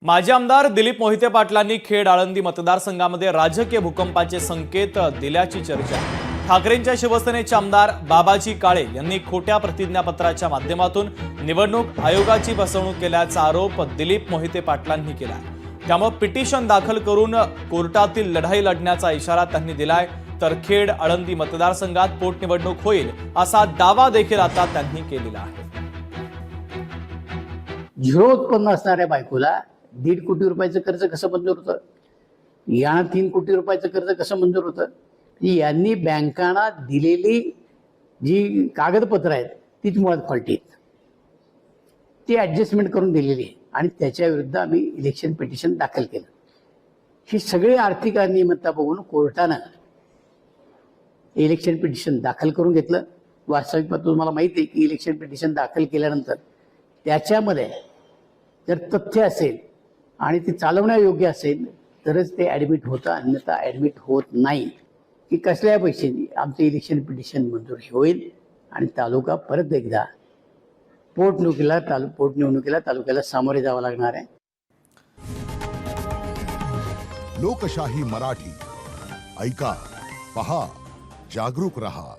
माजी आमदार दिलीप मोहिते पाटलांनी खेड आळंदी मतदारसंघामध्ये राजकीय भूकंपाचे संकेत दिल्याची चर्चा। ठाकरेंच्या शिवसेनेचे आमदार बाबाजी काळे यांनी खोट्या प्रतिज्ञापत्राच्या माध्यमातून निवडणूक आयोगाची फसवणूक केल्याचा आरोप दिलीप मोहिते पाटलांनी केला। त्यामुळे पिटिशन दाखल करून कोर्टातील लढाई लढण्याचा इशारा त्यांनी दिलाय। तर खेड आळंदी मतदारसंघात पोटनिवडणूक होईल असा दावा देखील आता त्यांनी केलेला आहे। झिरो उत्पन्न असणाऱ्या बायकोला 1.5 कोटी रुपयाचं कर्ज कसं मंजूर होतं, यांना 3 कोटी रुपयाचं कर्ज कसं मंजूर होतं? यांनी बँकांना दिलेली जी कागदपत्र आहेत तीच मुळात फॉल्टी आहेत, ती ॲडजस्टमेंट करून दिलेली आहे आणि त्याच्या विरुद्ध आम्ही इलेक्शन पिटिशन दाखल केलं। ही सगळी आर्थिक अनियमितता बघून कोर्टानं इलेक्शन पिटिशन दाखल करून घेतलं। वास्तविक तुम्हाला माहिती आहे की इलेक्शन पिटिशन दाखल केल्यानंतर त्याच्यामध्ये जर तथ्य असेल आणि ते चालवण्यायोग्य असेल तरच ते ॲडमिट होतं, अन्यथा ॲडमिट होत नाही। की कसल्या पैशांनी आमचं इलेक्शन पिटिशन मंजूर होईल आणि तालुका परत एकदा पोटनिवडणुकीला तालुक्याला सामोरे जावं लागणार आहे। लोकशाही मराठी ऐका, पहा, जागरूक रहा।